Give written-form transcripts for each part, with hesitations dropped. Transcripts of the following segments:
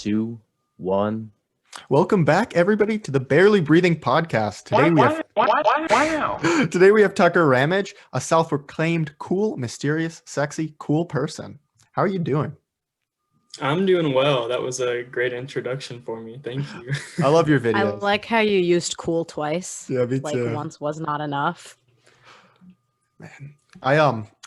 two, one. Welcome back, everybody, to the Barely Breathing podcast. Today we have Tucker Ramage, a self-proclaimed cool, mysterious, sexy, cool person. How are you doing? I'm doing well. That was a great introduction for me. Thank you. I love your I videos. like how you used cool twice. Yeah, me Like too. once was not enough. Man,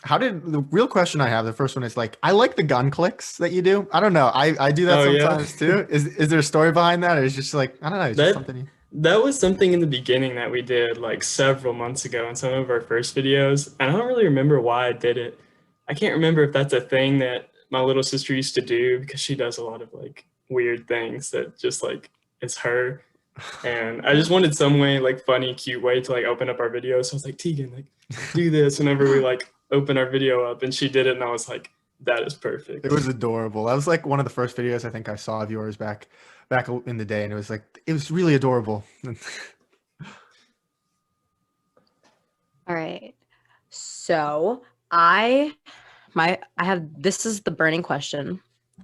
how did the real question I have? The first one is like, I like the gun clicks that you do. I don't know. I do that sometimes too. Is there a story behind that, or is it just like I don't know? It's just something. That was something in the beginning that we did like several months ago in some of our first videos, and I don't really remember why I did it. I can't remember if that's a thing that my little sister used to do because she does a lot of like weird things that just like it's her. And I just wanted some way, like funny, cute way to like open up our video. So I was like, Tegan, like do this whenever we like open our video up. And she did it. And I was like, that is perfect. It was adorable. That was like one of the first videos I think I saw of yours back in the day. And it was really adorable. All right. So this is the burning question,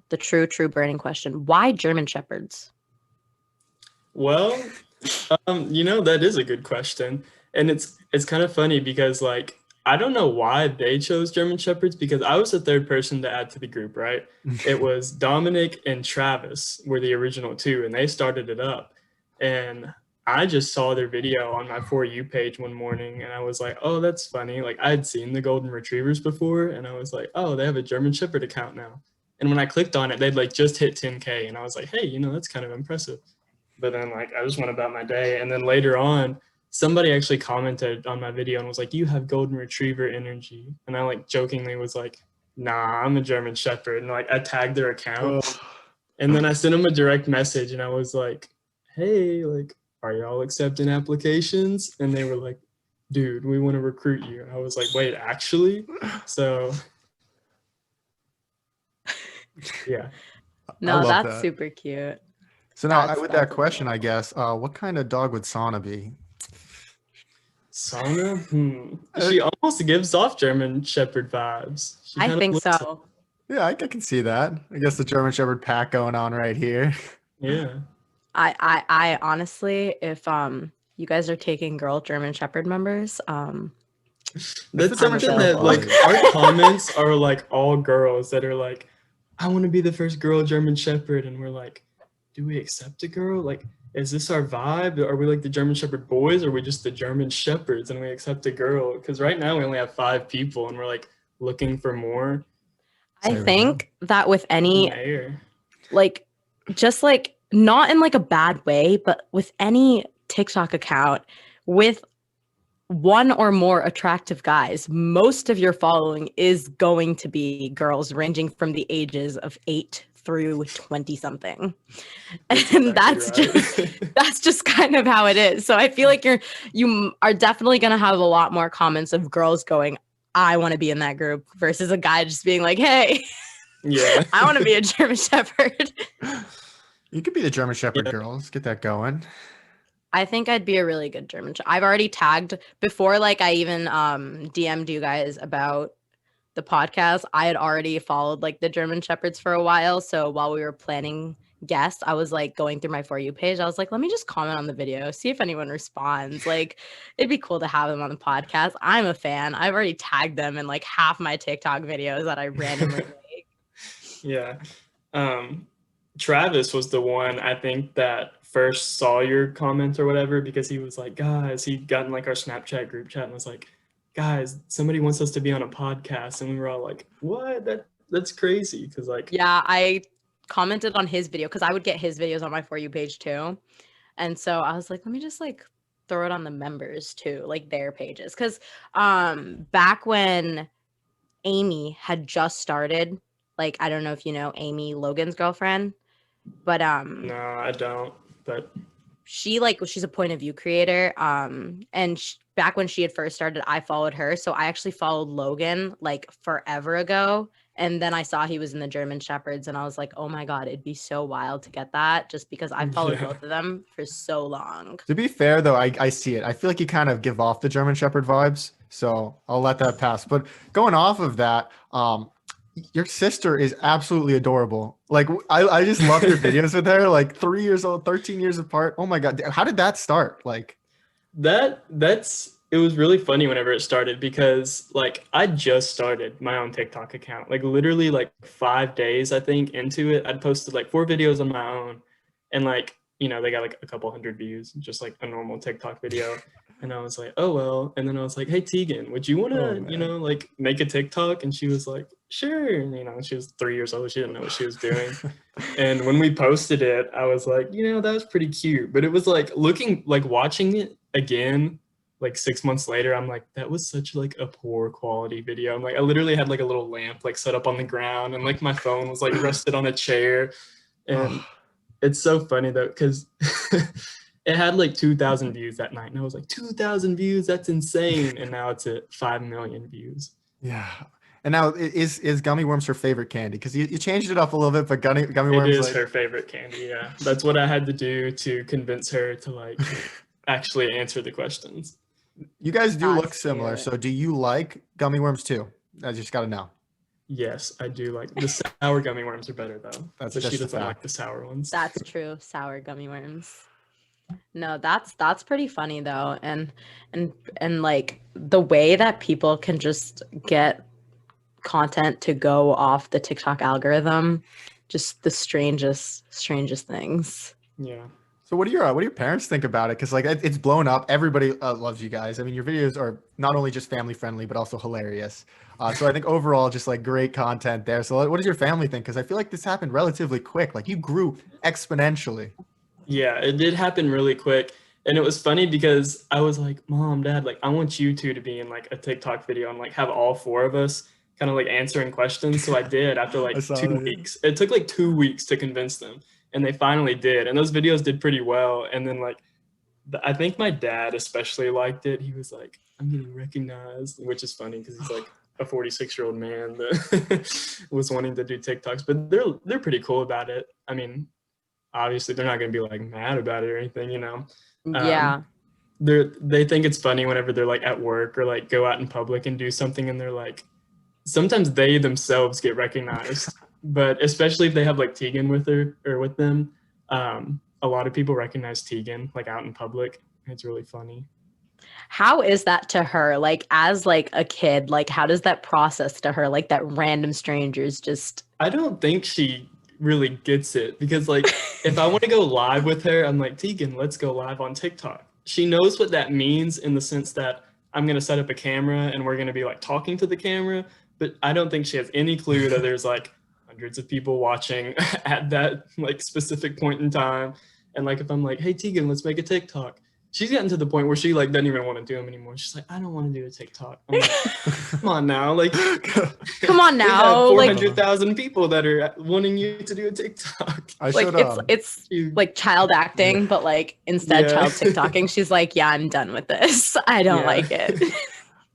the true burning question. Why German Shepherds? Well, that is a good question. And it's kind of funny because like, I don't know why they chose German Shepherds because I was the third person to add to the group, right? It was Dominic and Travis were the original two, and they started it up. And I just saw their video on my For You page one morning, and I was like, oh, that's funny. Like, I had seen the Golden Retrievers before, and I was like, oh, they have a German Shepherd account now. And when I clicked on it, they'd like just hit 10K, and I was like, hey, that's kind of impressive. But then like I just went about my day. And then later on, somebody actually commented on my video and was like, you have Golden Retriever energy. And I like jokingly was like, nah, I'm a German Shepherd. And like I tagged their account. And then I sent them a direct message and I was like, hey, like, are y'all accepting applications? And they were like, dude, we want to recruit you. And I was like, wait, actually? So yeah. No, that's super cute. So now with that question, I guess, what kind of dog would Sana be? Sana? She almost gives off German Shepherd vibes. I think so. Yeah, I can see that. I guess the German Shepherd pack going on right here. Yeah. I honestly, if you guys are taking girl German Shepherd members, that's something that like our comments are like all girls that are like, I want to be the first girl German Shepherd, and we're like, do we accept a girl? Like, is this our vibe? Are we like the German Shepherd boys, or are we just the German Shepherds and we accept a girl? Because right now we only have 5 people and we're like looking for more. I think that with any, like, just like not in like a bad way, but with any TikTok account with one or more attractive guys, most of your following is going to be girls ranging from the ages of 8 through 20 something. And that's just kind of how it is. So I feel like you are definitely going to have a lot more comments of girls going, I want to be in that group, versus a guy just being like, hey, yeah, I want to be a German Shepherd. You could be the German Shepherd girls. Get that going. I think I'd be a really good German Shepherd. I've already tagged before, like I even DM'd you guys about the podcast. I had already followed like the German Shepherds for a while. So while we were planning guests, I was like going through my For You page. I was like, let me just comment on the video, see if anyone responds. Like, it'd be cool to have them on the podcast. I'm a fan. I've already tagged them in like half my TikTok videos that I randomly make. Yeah. Travis was the one I think that first saw your comment or whatever, because he was like, guys, he got in like our Snapchat group chat and was like, guys, somebody wants us to be on a podcast. And we were all like, what? That's crazy. Because like, yeah, I commented on his video because I would get his videos on my For You page too. And so I was like, let me just like throw it on the members too, like their pages. Because back when Amy had just started, like, I don't know if you know Amy, Logan's girlfriend, but no, I don't. But she's a point of view creator. And back when she had first started, I followed her. So I actually followed Logan like forever ago. And then I saw he was in the German Shepherds and I was like, oh my God, it'd be so wild to get that, just because I followed both of them for so long. To be fair though, I see it. I feel like you kind of give off the German Shepherd vibes. So I'll let that pass. But going off of that, your sister is absolutely adorable. Like I just love your videos with her. Like 3 years old, 13 years apart. Oh my god, how did that start? Like that's it was really funny whenever it started because like I just started my own TikTok account. Like literally like 5 days I think into it. I'd posted like 4 videos on my own, and like they got like a couple hundred views, just like a normal TikTok video. And I was like, oh well. And then I was like, hey Tegan, would you want to like make a TikTok? And she was like, sure. And she was 3 years old. She didn't know what she was doing. And when we posted it, I was like, that was pretty cute. But it was like watching it again like 6 months later, I'm like, that was such like a poor quality video. I'm like, I literally had like a little lamp like set up on the ground, and like my phone was like rested on a chair. And it's so funny though, because it had like 2,000 views that night, and I was like, 2,000 views, that's insane. And now it's at 5 million views. Yeah. And now is gummy worms her favorite candy? Because you changed it up a little bit, but gummy worms it is her favorite candy. Yeah, that's what I had to do to convince her to like actually answer the questions. You guys do look similar. So do you like gummy worms too? I just got to know. Yes, I do like the sour gummy worms are better though. But she doesn't like the sour ones. That's true. Sour gummy worms. No, that's pretty funny though. And like the way that people can just get content to go off the TikTok algorithm, just the strangest things. Yeah. So what do your parents think about it? Because like it's blown up. Everybody loves you guys. I mean, your videos are not only just family friendly, but also hilarious. So I think overall, just like great content there. So what does your family think? Because I feel like this happened relatively quick. Like you grew exponentially. Yeah, it did happen really quick. And it was funny because I was like, Mom, Dad, like I want you two to be in like a TikTok video and like have all 4 of us kind of like answering questions. So I did after like 2 weeks. It took like 2 weeks to convince them. And they finally did. And those videos did pretty well. And then like, I think my dad especially liked it. He was like, I'm getting recognized, which is funny because he's like a 46-year-old man that was wanting to do TikToks. But they're pretty cool about it. I mean, obviously they're not going to be like mad about it or anything, Yeah. They think it's funny whenever they're like at work or like go out in public and do something, and they're like, sometimes they themselves get recognized. But especially if they have like Tegan with her or with them, a lot of people recognize Tegan like out in public. It's really funny. How is that to her? Like as like a kid, like how does that process to her? Like that random strangers just. I don't think she really gets it because like if I want to go live with her, I'm like, Tegan, let's go live on TikTok. She knows what that means in the sense that I'm going to set up a camera and we're going to be like talking to the camera, but I don't think she has any clue that there's like hundreds of people watching at that like specific point in time. And like if I'm like, hey Tegan, let's make a TikTok, she's gotten to the point where she like doesn't even want to do them anymore. She's like, I don't want to do a TikTok. I'm like, come on now, like come on now, 400,000 people that are wanting you to do a TikTok. It's like child acting, but like instead child TikToking. She's like, yeah, I'm done with this. I don't like it.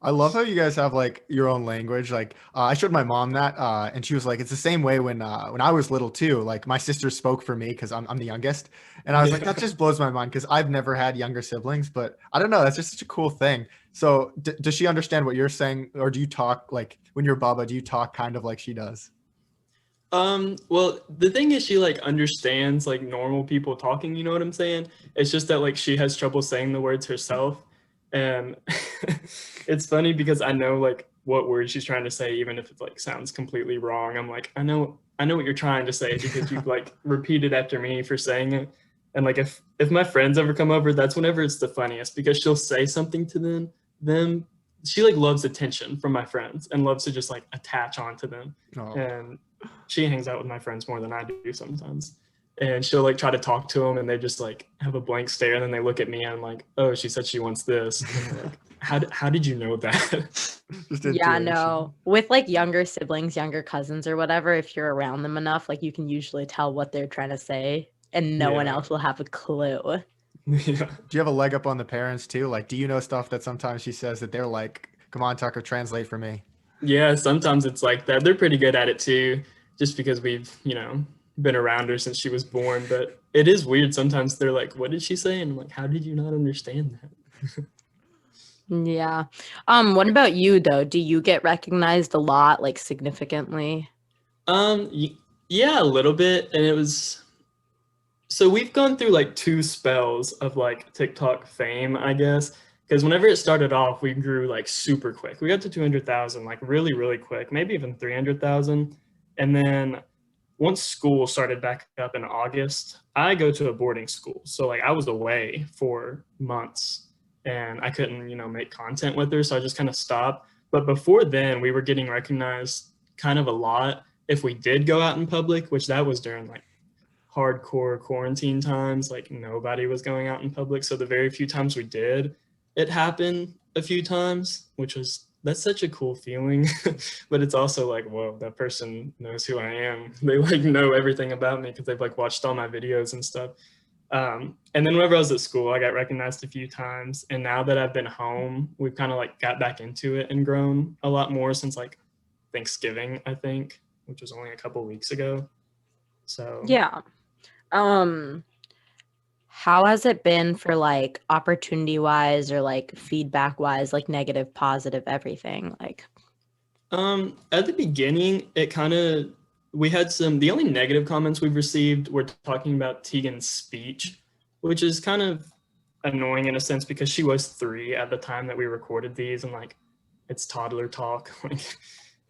I love how you guys have like your own language. Like I showed my mom that and she was like, it's the same way when I was little too. Like my sister spoke for me because I'm the youngest. And I was like, that just blows my mind because I've never had younger siblings, but I don't know. That's just such a cool thing. So does she understand what you're saying? Or do you talk like when you're Bubba, do you talk kind of like she does? Well, the thing is she like understands like normal people talking, you know what I'm saying? It's just that like she has trouble saying the words herself. And it's funny because I know like what word she's trying to say, even if it like sounds completely wrong. I'm like, I know what you're trying to say because you've like repeated after me for saying it. And like if my friends ever come over, that's whenever it's the funniest because she'll say something to them. She like loves attention from my friends and loves to just like attach onto them. Oh. And she hangs out with my friends more than I do sometimes. And she'll like try to talk to them and they just like have a blank stare and then they look at me and I'm like, oh, she said she wants this. And like, how did you know that? Yeah, no. With like younger siblings, younger cousins or whatever, if you're around them enough, like you can usually tell what they're trying to say and no one else will have a clue. Yeah. Do you have a leg up on the parents too? Like, do you know stuff that sometimes she says that they're like, come on, Tucker, translate for me? Yeah, sometimes it's like that. They're pretty good at it too, just because we've, been around her since she was born. But it is weird. Sometimes they're like, what did she say? And I'm like, how did you not understand that? Yeah. What about you though? Do you get recognized a lot, like significantly? Yeah, a little bit. And it was, so we've gone through like two spells of like TikTok fame, I guess. Because whenever it started off, we grew like super quick. We got to 200,000 like really, really quick, maybe even 300,000. And then once school started back up in August, I go to a boarding school. So like I was away for months and I couldn't, make content with her. So I just kind of stopped. But before then, we were getting recognized kind of a lot if we did go out in public, which that was during like hardcore quarantine times. Like nobody was going out in public. So the very few times we did, it happened a few times, which was that's such a cool feeling. But it's also like, whoa, that person knows who I am. They like know everything about me because they've like watched all my videos and stuff. And then whenever I was at school, I got recognized a few times. And now that I've been home, we've kind of like got back into it and grown a lot more since like Thanksgiving, I think, which was only a couple weeks ago. So yeah. How has it been for like opportunity wise or like feedback wise, like negative, positive, everything? Like at the beginning, we had the only negative comments we've received were talking about Tegan's speech, which is kind of annoying in a sense because she was 3 at the time that we recorded these, and like it's toddler talk. Like,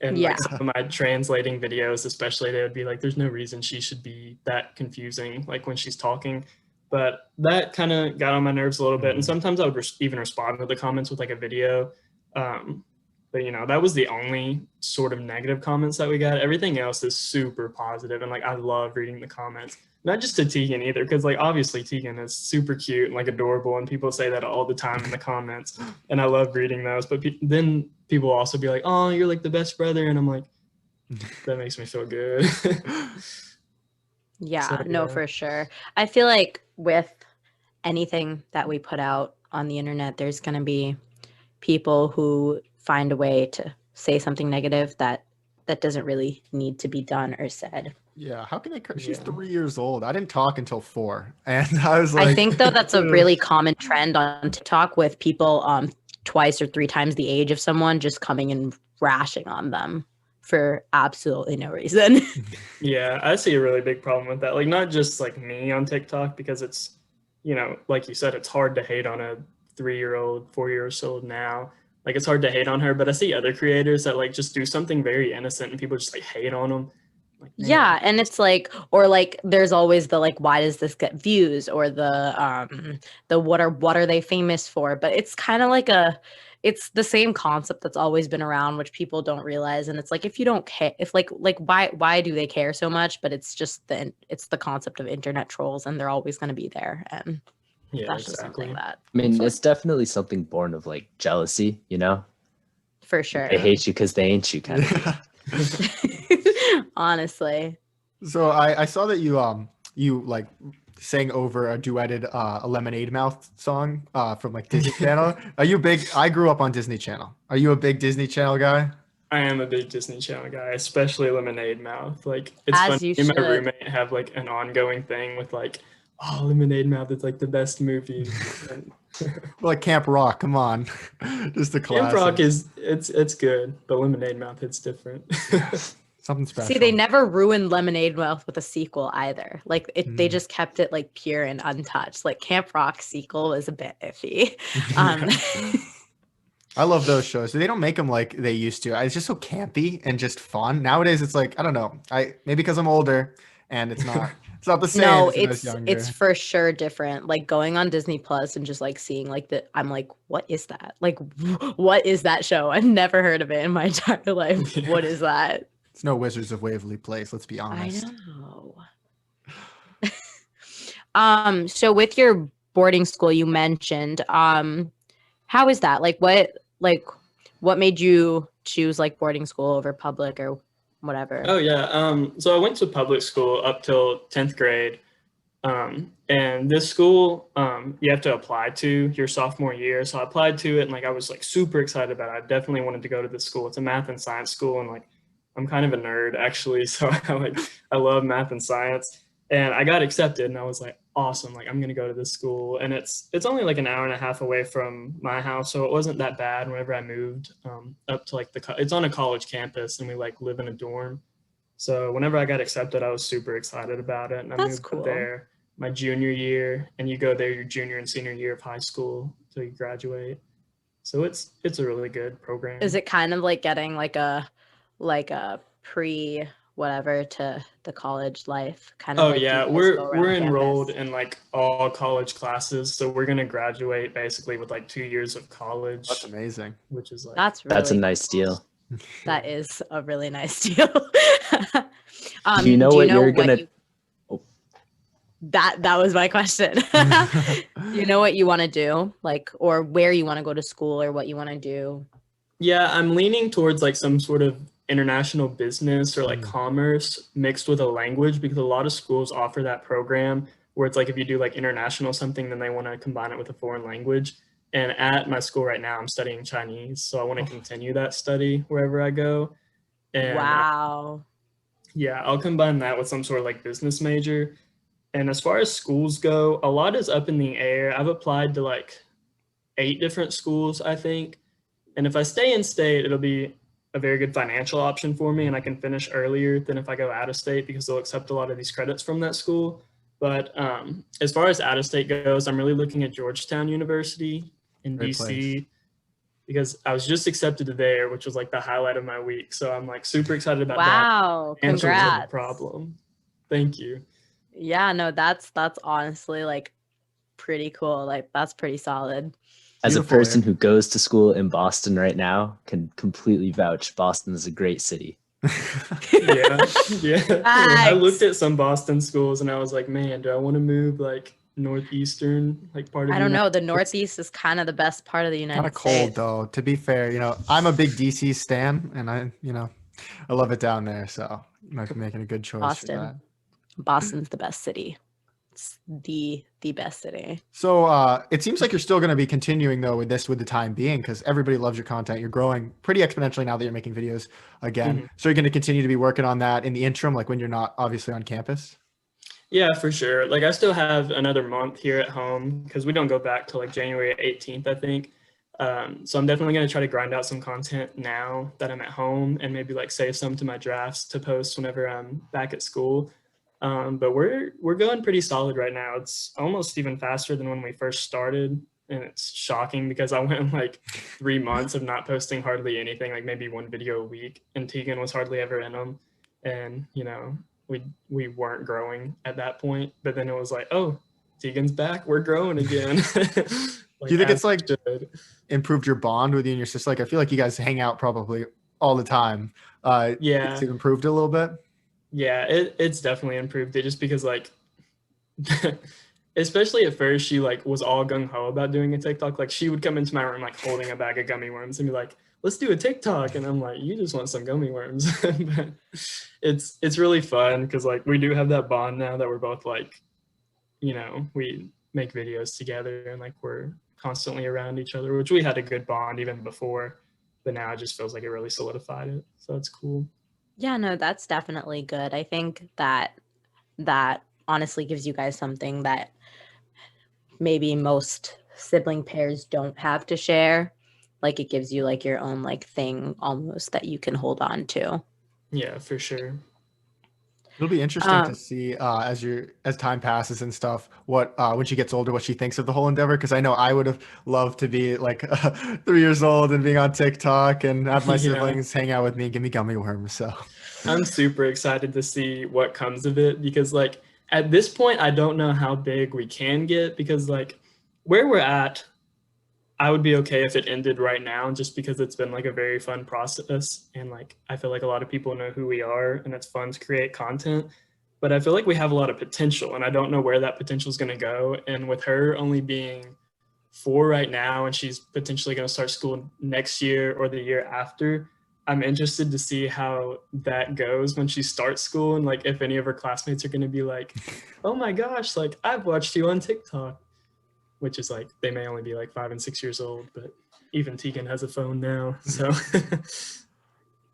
and yeah. like some of my translating videos, especially, they would be like, there's no reason she should be that confusing, like when she's talking. But that kind of got on my nerves a little bit. And sometimes I would even respond to the comments with like a video. But that was the only sort of negative comments that we got. Everything else is super positive, and like I love reading the comments. Not just to Tegan either, because like obviously Tegan is super cute and like adorable, and people say that all the time in the comments, and I love reading those. But then people also be like, "Oh, you're like the best brother," and I'm like, that makes me feel good. Yeah, so, no, for sure. I feel like with anything that we put out on the internet, there's going to be people who find a way to say something negative that doesn't really need to be done or said. Yeah, how can they? She's 3 years old. I didn't talk until 4, and I was like, I think though that's a really common trend on TikTok with people twice or 3 times the age of someone just coming and rashing on them for absolutely no reason. Yeah, I see a really big problem with that. Like not just like me on TikTok, because it's, like you said, it's hard to hate on a 3-year-old, 4-year-old now. Like it's hard to hate on her, but I see other creators that like just do something very innocent and people just like hate on them. Like, yeah, and it's like, or like there's always the like, why does this get views, or the what are they famous for? But it's kind of like it's the same concept that's always been around, which people don't realize. And it's like, if you don't care, if like why do they care so much? But it's just it's the concept of internet trolls, and they're always going to be there. And yeah, that's just something that, I mean, it's definitely something born of like jealousy, for sure. They hate you because they ain't you, kind of. Honestly. So I saw that you like sang over a duetted a Lemonade Mouth song from like Disney Channel. Are you big? I grew up on Disney Channel. Are you a big Disney Channel guy? I am a big Disney Channel guy, especially Lemonade Mouth. Like it's As funny, me and my roommate have like an ongoing thing with like, oh, Lemonade Mouth, it's like the best movie. Like Camp Rock, come on. Just a classic. Camp Rock it's good, but Lemonade Mouth, it's different. Something special. See, they never ruined Lemonade Mouth with a sequel either. Like they just kept it like pure and untouched. Like Camp Rock sequel was a bit iffy. I love those shows. They don't make them like they used to. It's just so campy and just fun. Nowadays, it's like, I don't know. Maybe because I'm older and it's not the same. No, it's for sure different. Like going on Disney Plus and just like seeing like I'm like, what is that? Like, what is that show? I've never heard of it in my entire life. Yeah. What is that? It's no Wizards of Waverly Place. Let's be honest. I know. So with your boarding school, you mentioned, how is that? Like, what made you choose like boarding school over public or whatever? Oh yeah. So I went to public school up till 10th grade. And this school, you have to apply to your sophomore year. So I applied to it and like, I was like super excited about it. I definitely wanted to go to this school. It's a math and science school. And like, I'm kind of a nerd actually. So I love math and science, and I got accepted and I was like, awesome. Like I'm going to go to this school, and it's only like an hour and a half away from my house. So it wasn't that bad whenever I moved, up to like it's on a college campus, and we like live in a dorm. So whenever I got accepted, I was super excited about it. And I moved up there my junior year, and you go there your junior and senior year of high school till you graduate. So it's a really good program. Is it kind of like getting like a pre whatever to the college life kind of? Oh yeah, we're enrolled in like all college classes, so we're gonna graduate basically with like 2 years of college. That's amazing. Which is like that's a nice deal. That is a really nice deal. Do you know what you're gonna? That was my question. You know what you want to do, like, or where you want to go to school, or what you want to do? Yeah, I'm leaning towards like some sort of international business or like commerce mixed with a language, because a lot of schools offer that program where it's like if you do like international something, then they want to combine it with a foreign language. And at my school right now, I'm studying Chinese, so I want to continue that study wherever I go. And wow. Yeah, I'll combine that with some sort of like business major. And as far as schools go, a lot is up in the air. I've applied to like 8 different schools, I think. And if I stay in state, it'll be a very good financial option for me, and I can finish earlier than if I go out of state, because they'll accept a lot of these credits from that school. But as far as out of state goes, I'm really looking at Georgetown University in DC, because I was just accepted to there, which was like the highlight of my week. So I'm like super excited about that. Wow, congrats. The problem. Thank you. Yeah, no, that's honestly like pretty cool. Like that's pretty solid. As a person who goes to school in Boston right now, can completely vouch Boston is a great city. Yeah. I looked at some Boston schools and I was like, man, do I want to move like northeastern like part of I don't know, the Northeast is kind of the best part of the United States. Kind of cold though, to be fair. You know, I'm a big DC stan, and I love it down there, so I'm making a good choice. Boston's the best city. It's the best city. So it seems like you're still going to be continuing though with the time being, because everybody loves your content. You're growing pretty exponentially now that you're making videos again. Mm-hmm. So you're going to continue to be working on that in the interim, like when you're not obviously on campus? Yeah, for sure. Like I still have another month here at home, because we don't go back till like January 18th, I think. So I'm definitely going to try to grind out some content now that I'm at home, and maybe like save some to my drafts to post whenever I'm back at school. But we're going pretty solid right now. It's almost even faster than when we first started, and it's shocking because I went like 3 months of not posting hardly anything, like maybe 1 video a week, and Tegan was hardly ever in them. And we weren't growing at that point, but then it was like, oh, Tegan's back, we're growing again. Do you think it's like improved your bond with you and your sister? Like I feel like you guys hang out probably all the time. Yeah, it's improved a little bit. Yeah, it's definitely improved it, just because like especially at first she like was all gung-ho about doing a TikTok. Like she would come into my room like holding a bag of gummy worms and be like, let's do a TikTok, and I'm like, you just want some gummy worms. But it's really fun because like we do have that bond now that we're both like, we make videos together and like we're constantly around each other, which we had a good bond even before, but now it just feels like it really solidified it, so it's cool. Yeah, no, that's definitely good. I think that honestly gives you guys something that maybe most sibling pairs don't have to share. Like it gives you like your own like thing almost that you can hold on to. Yeah, for sure. It'll be interesting to see as time passes and stuff, what when she gets older, what she thinks of the whole endeavor. Because I know I would have loved to be like 3 years old and being on TikTok and have my siblings hang out with me and give me gummy worms. So I'm super excited to see what comes of it, because like at this point, I don't know how big we can get, because like where we're at, I would be okay if it ended right now, just because it's been like a very fun process. And like, I feel like a lot of people know who we are and it's fun to create content, but I feel like we have a lot of potential and I don't know where that potential is going to go. And with her only being 4 right now, and she's potentially going to start school next year or the year after, I'm interested to see how that goes when she starts school. And like, if any of her classmates are going to be like, oh my gosh, like I've watched you on TikTok. Which is like, they may only be like 5 and 6 years old, but even Tegan has a phone now, so.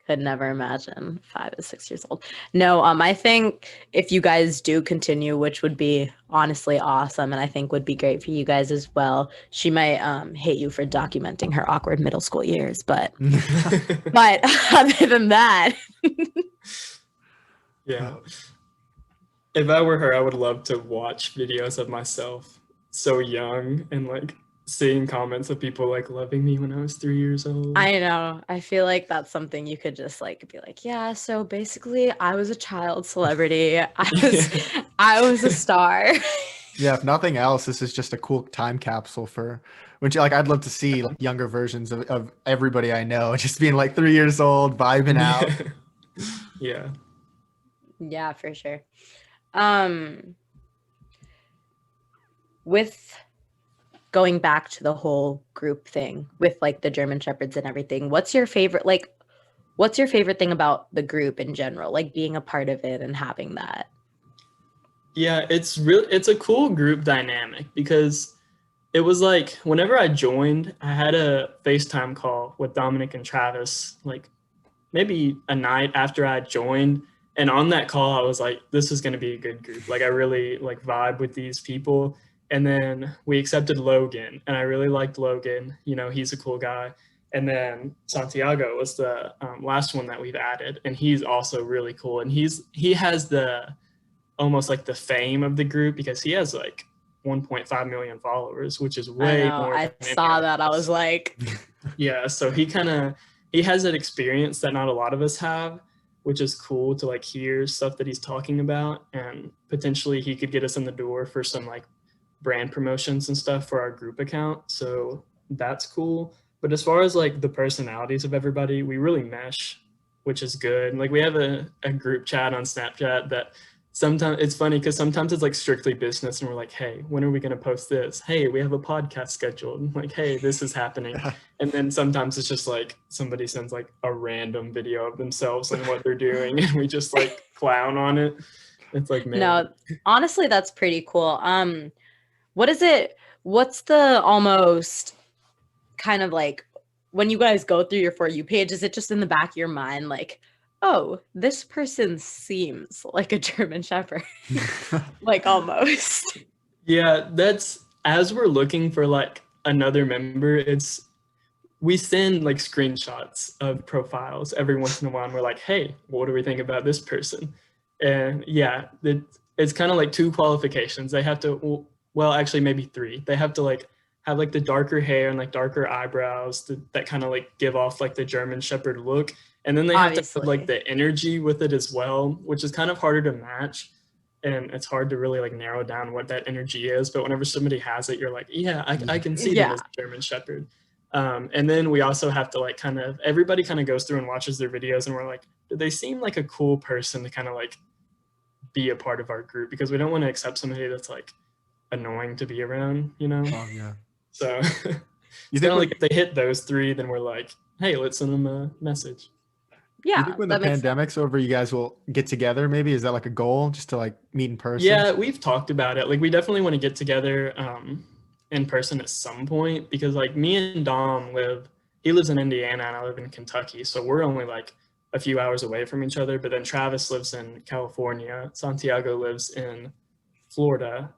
Could never imagine 5 or 6 years old. No, I think if you guys do continue, which would be honestly awesome, and I think would be great for you guys as well, she might hate you for documenting her awkward middle school years, but other than that. Yeah. If I were her, I would love to watch videos of myself so young and like seeing comments of people like loving me when I was 3 years old. I know. I feel like that's something you could just like be like, yeah, so basically I was a child celebrity. I was a star. Yeah, if nothing else, this is just a cool time capsule for which like I'd love to see like younger versions of everybody I know just being like 3 years old, vibing out. Yeah. Yeah, for sure. With going back to the whole group thing with like the German Shepherds and everything, what's your favorite thing about the group in general, like being a part of it and having that? Yeah, it's a cool group dynamic because it was like whenever I joined, I had a FaceTime call with Dominic and Travis, like maybe a night after I joined. And on that call, I was like, this is going to be a good group. Like, I really like vibe with these people. And then we accepted Logan, and I really liked Logan. You know, he's a cool guy. And then Santiago was the last one that we've added, and he's also really cool. And he has the almost like the fame of the group because he has like 1.5 million followers, which is way more. I saw that. I was like, yeah. So he has that experience that not a lot of us have, which is cool to like hear stuff that he's talking about, and potentially he could get us in the door for some like brand promotions and stuff for our group account. So that's cool. But as far as like the personalities of everybody, we really mesh, which is good. Like we have a group chat on Snapchat that sometimes it's funny because sometimes it's like strictly business and we're like, hey, when are we going to post this? Hey, we have a podcast scheduled. Like, hey, this is happening. And then sometimes it's just like somebody sends like a random video of themselves and what they're doing and we just like clown on it. It's like, man. No, honestly, that's pretty cool. What's the almost kind of like when you guys go through your For You page, is it just in the back of your mind like, oh, this person seems like a German Shepherd, like almost. Yeah, that's as we're looking for like another member, we send like screenshots of profiles every once in a while and we're like, hey, what do we think about this person? And yeah, it's kind of like 2 qualifications. They have to, well, actually maybe 3. They have to like have like the darker hair and like darker eyebrows that kind of like give off like the German Shepherd look. And then they have to put like the energy with it as well, which is kind of harder to match. And it's hard to really like narrow down what that energy is. But whenever somebody has it, you're like, yeah, I can see them as a German Shepherd. And then we also have to like everybody kind of goes through and watches their videos and we're like, do they seem like a cool person to kind of like be a part of our group? Because we don't want to accept somebody that's like annoying to be around, you know? Oh, yeah. So you think like if they hit those 3, then we're like, hey, let's send them a message. Yeah. You think when the pandemic's over, you guys will get together? Maybe is that like a goal, just to like meet in person? Yeah, we've talked about it. Like we definitely want to get together in person at some point because like me and Dom he lives in Indiana and I live in Kentucky, so we're only like a few hours away from each other. But then Travis lives in California, Santiago lives in Florida,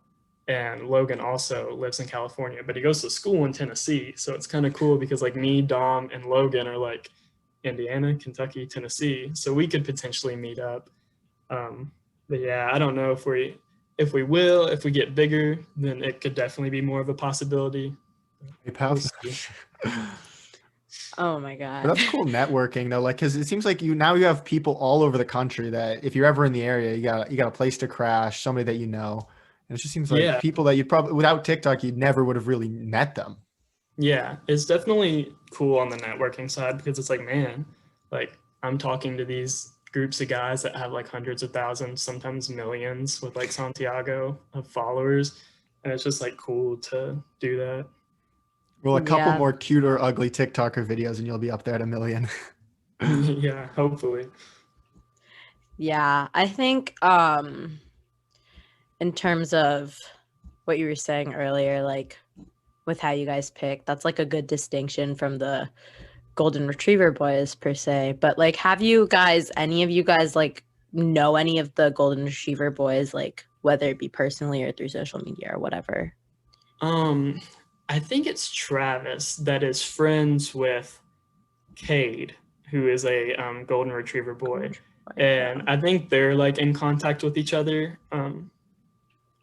and Logan also lives in California, but he goes to school in Tennessee. So it's kind of cool because like me, Dom, and Logan are like Indiana, Kentucky, Tennessee. So we could potentially meet up. But yeah, I don't know if we get bigger, then it could definitely be more of a possibility. Hey, pal. Oh my God. But that's cool networking though. Like, cause it seems like you have people all over the country that if you're ever in the area, you got a place to crash, somebody that you know. And it just seems like people that you probably, without TikTok, you never would have really met them. Yeah, it's definitely cool on the networking side because it's like, man, like I'm talking to these groups of guys that have like hundreds of thousands, sometimes millions with like Santiago of followers. And it's just like cool to do that. Well, a couple more cute or ugly TikToker videos and you'll be up there at 1 million. Yeah, hopefully. Yeah, I think in terms of what you were saying earlier, like with how you guys pick, that's like a good distinction from the Golden Retriever boys per se. But like, have you guys, any of you guys like know any of the Golden Retriever boys, like whether it be personally or through social media or whatever? I think it's Travis that is friends with Cade, who is a Golden Retriever boy. and I think they're like in contact with each other.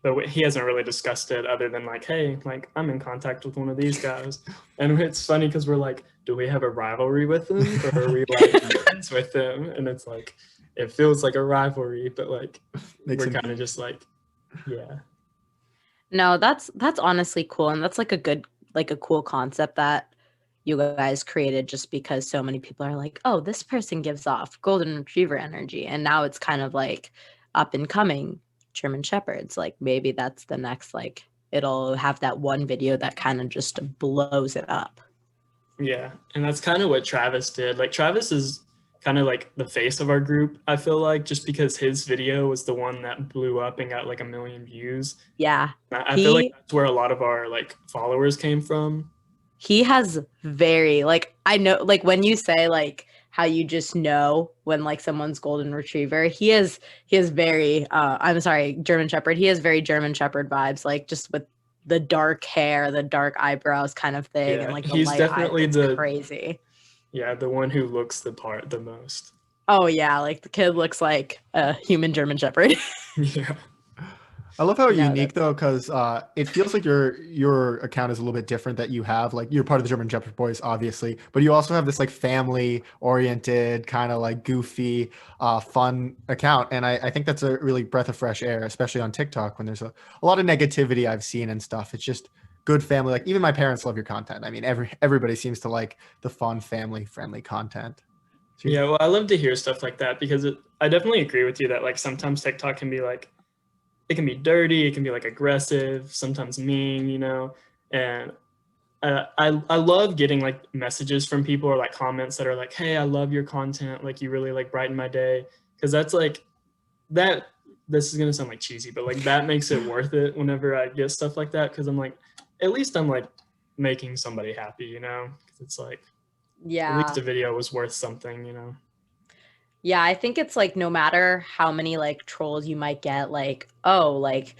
But he hasn't really discussed it other than like, hey, like I'm in contact with one of these guys. And it's funny because we're like, do we have a rivalry with them or are we like friends with them? And it's like, it feels like a rivalry, but like we're kind of just like, yeah. No, that's honestly cool. And that's like a cool concept that you guys created just because so many people are like, oh, this person gives off golden retriever energy. And now it's kind of like up and coming German Shepherds. Like maybe that's the next, like it'll have that one video that kind of just blows it up. Yeah. And that's kind of what Travis did. Like Travis is kind of like the face of our group, I feel like, just because his video was the one that blew up and got like 1 million views. Yeah. I feel like that's where a lot of our like followers came from. He has very, like, I know, like when you say like how you just know when like someone's golden retriever, he is very German Shepherd. He has very German Shepherd vibes, like just with the dark hair, the dark eyebrows kind of thing. Yeah, and like the he's light definitely eyes. Crazy. Yeah, the one who looks the part the most. Oh yeah, like the kid looks like a human German Shepherd. Yeah. I love how unique though, because it feels like your account is a little bit different. That you have like you're part of the German Shepherd Boys, obviously, but you also have this like family oriented, kind of like goofy, fun account, and I think that's a really breath of fresh air, especially on TikTok when there's a lot of negativity I've seen and stuff. It's just good family. Like even my parents love your content. I mean, everybody seems to like the fun family friendly content. Yeah, well, I love to hear stuff like that because I definitely agree with you that like sometimes TikTok can be like, it can be dirty, it can be like aggressive, sometimes mean, you know, and I love getting like messages from people or like comments that are like, hey, I love your content, like you really like brighten my day, because that's like that. This is gonna sound like cheesy, but like that makes it worth it whenever I get stuff like that, because I'm like, at least I'm like making somebody happy, you know, because it's like, yeah, at least a video was worth something, you know. Yeah, I think it's like no matter how many like trolls you might get, like, oh, like,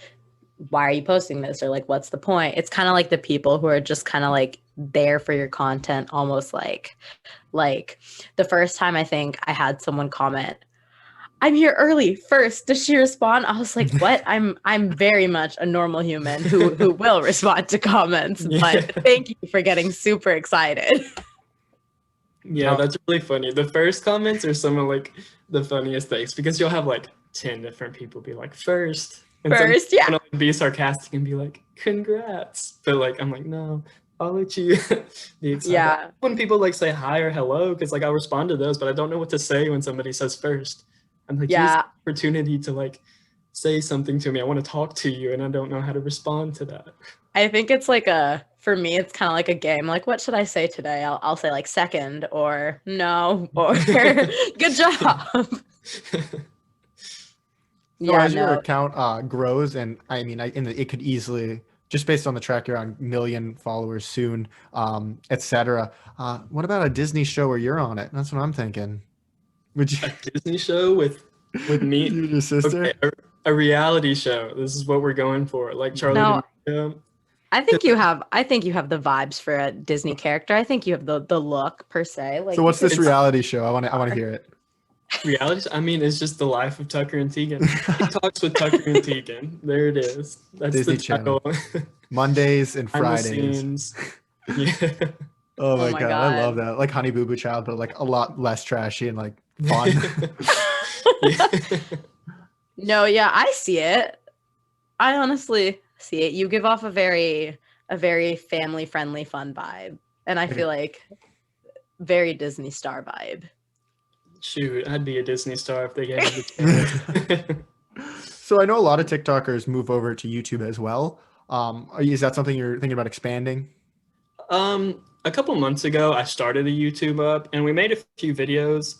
why are you posting this? Or like, what's the point? It's kind of like the people who are just kind of like there for your content, almost like the first time I think I had someone comment, I'm here early first. Does she respond? I was like, what? I'm very much a normal human who will respond to comments, but thank you for getting super excited. Yeah, that's really funny. The first comments are some of like the funniest things because you'll have like 10 different people be like first, and yeah, like, be sarcastic and be like congrats, but like I'm like no, I'll let you be excited. Yeah, when people like say hi or hello, because like I'll respond to those, but I don't know what to say when somebody says first. I'm like, use the opportunity to like say something to me. I want to talk to you, and I don't know how to respond to that. I think it's like for me, it's kind of like a game. Like, what should I say today? I'll say like second or no or good job. So as your account grows, and I mean, it could easily, just based on the track, you're on 1 million followers soon, etc. What about a Disney show where you're on it? That's what I'm thinking. Would you a Disney show with me? You and your sister? Okay, a reality show. This is what we're going for. Like Charlie. No. I think you have the vibes for a Disney character. I think you have the look per se. Like, so what's this reality show? I want to hear it. Reality? I mean, it's just the life of Tucker and Tegan. He talks with Tucker and Tegan. There it is. That's Disney the title. Mondays and Fridays. Yeah. Oh my god, I love that. Like Honey Boo Boo Child, but like a lot less trashy and like fun. No, yeah, I see it. I honestly see it. You give off a very family friendly, fun vibe, and I feel like very Disney star vibe. Shoot, I'd be a Disney star if they gave me the chance. So I know a lot of TikTokers move over to YouTube as well. Is that something you're thinking about expanding? A couple months ago, I started a YouTube up, and we made a few videos,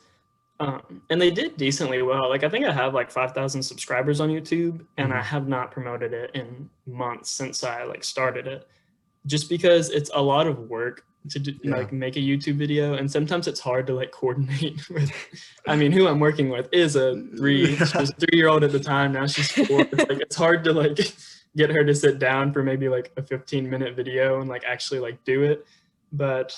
and they did decently well. Like I think I have like 5,000 subscribers on YouTube, and I have not promoted it in months since I like started it, just because it's a lot of work to do, like make a YouTube video, and sometimes it's hard to like coordinate with. I mean, who I'm working with is a 3-year-old at the time. Now she's 4. It's like it's hard to like get her to sit down for maybe like a 15-minute video and like actually like do it. But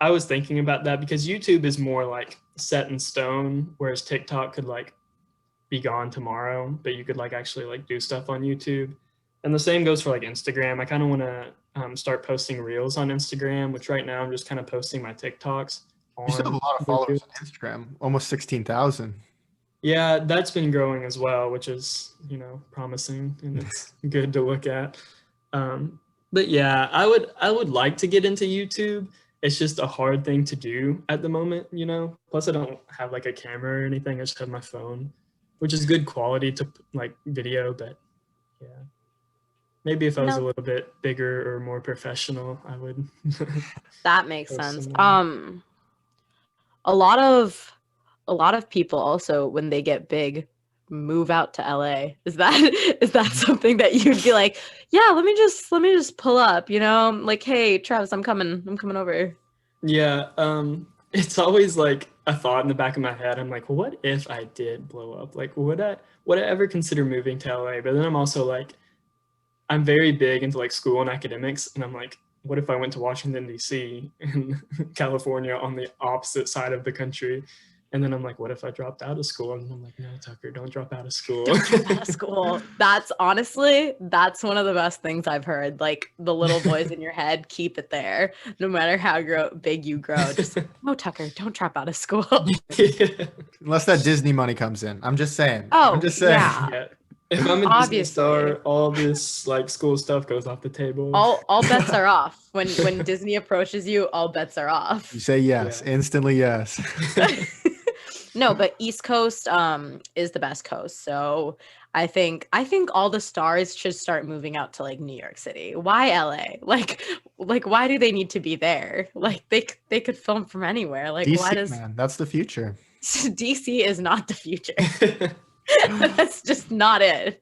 I was thinking about that because YouTube is more like set in stone, whereas TikTok could like be gone tomorrow, but you could like actually like do stuff on YouTube. And the same goes for like Instagram. I kind of want to start posting reels on Instagram, which right now I'm just kind of posting my TikToks You still have on a lot of the followers reels. on Instagram, almost 16,000. Yeah, that's been growing as well, which is, promising and it's good to look at. But yeah, I would like to get into YouTube. It's just a hard thing to do at the moment. Plus I don't have like a camera or anything. I just have my phone, which is good quality to like video, but yeah. Maybe if I was a No, little bit bigger or more professional, I would. that makes Post sense. some more. A lot of people also, when they get big, move out to LA. Is that something that you'd be like, yeah, let me just pull up, like, hey, Travis, I'm coming over. Yeah, it's always like a thought in the back of my head. I'm like, what if I did blow up? Like, would I ever consider moving to LA? But then I'm also like, I'm very big into like school and academics, and I'm like, what if I went to Washington D.C. in California on the opposite side of the country? And then I'm like, what if I dropped out of school? And I'm like, no, Tucker, don't drop out of school. Don't drop out of school. That's one of the best things I've heard. Like the little voice in your head, keep it there. No matter how big you grow, just no, Tucker, don't drop out of school. Yeah. Unless that Disney money comes in. I'm just saying. Oh, I'm just saying. yeah. Yeah. If I'm a Disney Obviously. star, all this like school stuff goes off the table. All bets are off. When Disney approaches you, all bets are off. You say yes, Yeah. instantly yes. No, but East Coast is the best coast. So I think all the stars should start moving out to like New York City. Why LA? Like why do they need to be there? Like they could film from anywhere. Like DC, why does man, that's the future. DC is not the future. That's just not it.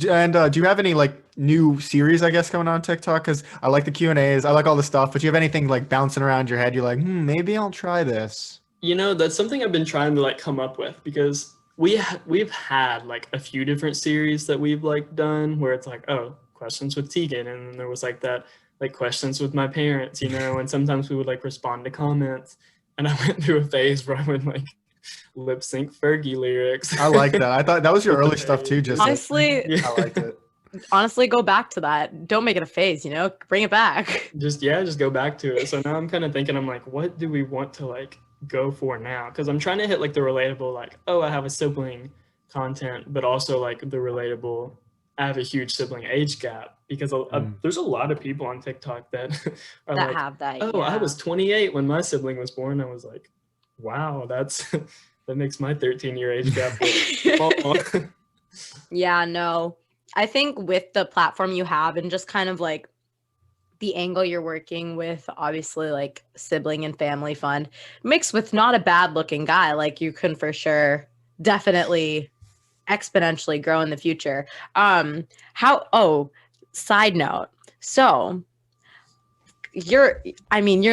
And do you have any like new series, I guess, coming on TikTok? Because I like the Q&As, I like all the stuff. But do you have anything like bouncing around your head? You're like, maybe I'll try this. That's something I've been trying to like come up with because we've had like a few different series that we've like done where it's like, oh, questions with Tegan, and then there was like that like questions with my parents, and sometimes we would like respond to comments, and I went through a phase where I would like lip sync Fergie lyrics. I like that. I thought that was your early stuff too. Just Honestly, Yeah. I liked it. honestly, go back to that. Don't make it a phase, bring it back. Just go back to it. So now I'm kind of thinking, I'm like, what do we want to like go for now? Because I'm trying to hit like the relatable, like, oh, I have a sibling content, but also like the relatable, I have a huge sibling age gap, because there's a lot of people on TikTok that are That like, have that. oh, yeah. I was 28 when my sibling was born. I was like, wow, that makes my 13-year age gap look small. Yeah, no. I think with the platform you have and just kind of like the angle you're working with, obviously like sibling and family fun, mixed with not a bad looking guy, like you can for sure definitely exponentially grow in the future. Side note. So you're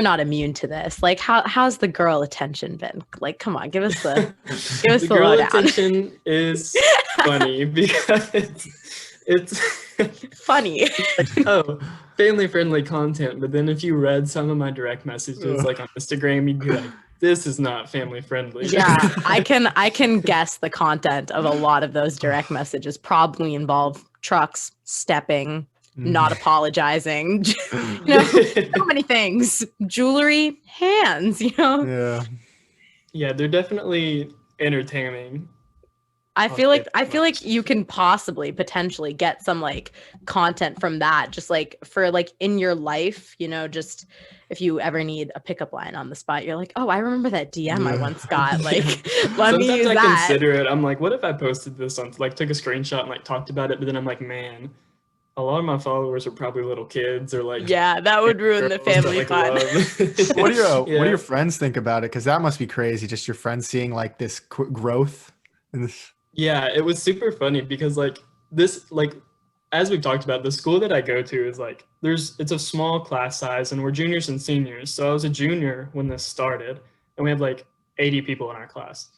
not immune to this. Like how's the girl attention been? Like, come on, give us the The girl lowdown. attention is funny because it's Funny. like, oh, family friendly content. But then if you read some of my direct messages like on Instagram, you'd be like, this is not family friendly. Yeah, I can guess the content of a lot of those direct messages probably involve trucks, stepping, not apologizing, so many things, jewelry, hands, Yeah. Yeah, they're definitely entertaining. I feel like you can potentially get some like content from that, just like for like in your life, just if you ever need a pickup line on the spot, you're like, oh, I remember that DM I once got. Like, let me use Sometimes I that. consider it. I'm like, what if I posted this on, like, took a screenshot and like talked about it? But then I'm like, man, a lot of my followers are probably little kids or like, Yeah, that would ruin the girls that, family like, fun. love- What do Yeah. your friends think about it? Because that must be crazy. Just your friends seeing like this growth in this. Yeah, it was super funny because like this, like as we've talked about, the school that I go to is like it's a small class size and we're juniors and seniors. So I was a junior when this started and we had like 80 people in our class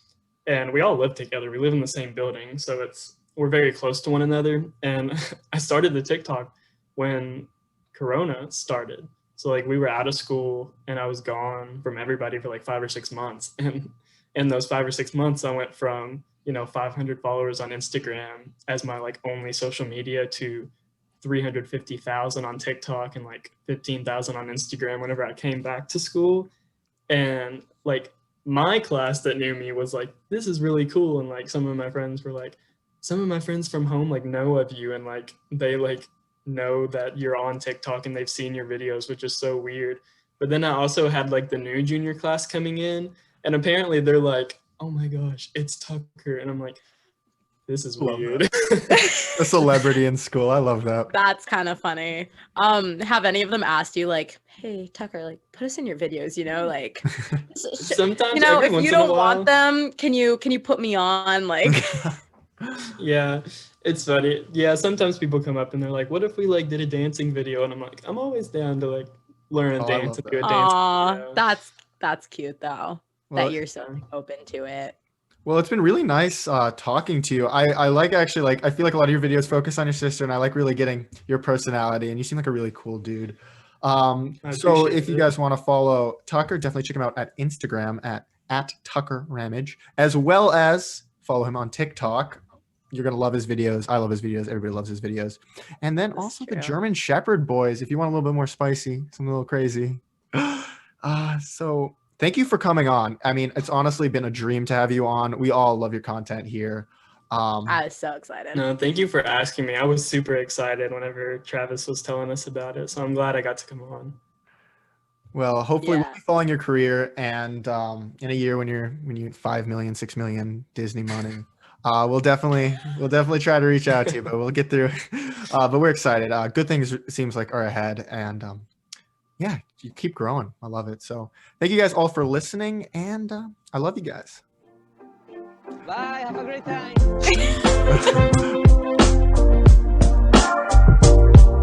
and we all live together. We live in the same building, so we're very close to one another. And I started the TikTok when Corona started. So like we were out of school and I was gone from everybody for like 5 or 6 months. And in those 5 or 6 months, I went from, 500 followers on Instagram as my like only social media to 350,000 on TikTok and like 15,000 on Instagram whenever I came back to school. And like my class that knew me was like, this is really cool. And like some of my friends were like, some of my friends from home like know of you and like they like know that you're on TikTok and they've seen your videos, which is so weird. But then I also had like the new junior class coming in, and apparently they're like, oh my gosh, it's Tucker. And I'm like, this is weird. A celebrity in school. I love that. That's kind of funny. Have any of them asked you like, hey Tucker, like put us in your videos, like sometimes, if you don't want them, can you put me on? Like yeah, it's funny. Yeah, sometimes people come up and they're like, what if we like did a dancing video? And I'm like, I'm always down to like learn a dance and do a dance video. That's cute though. That you're so open to it. Well, it's been really nice talking to you. I like actually like I feel like a lot of your videos focus on your sister, and I like really getting your personality, and you seem like a really cool dude. So if you guys want to follow Tucker, definitely check him out at Instagram at Tucker Ramage, as well as follow him on TikTok. You're gonna love his videos. I love his videos. Everybody loves his videos. And then also the German Shepherd boys, if you want a little bit more spicy, something a little crazy. So thank you for coming on. I mean, it's honestly been a dream to have you on. We all love your content here. I was so excited. No, thank you for asking me. I was super excited whenever Travis was telling us about it. So I'm glad I got to come on. Well, hopefully we'll be following your career, and in a year when you 5 million, 6 million Disney money, we'll definitely try to reach out to you, but we'll get through. But we're excited. Good things seems like are ahead, and yeah, you keep growing. I love it. So thank you guys all for listening, and I love you guys. Bye. Have a great time.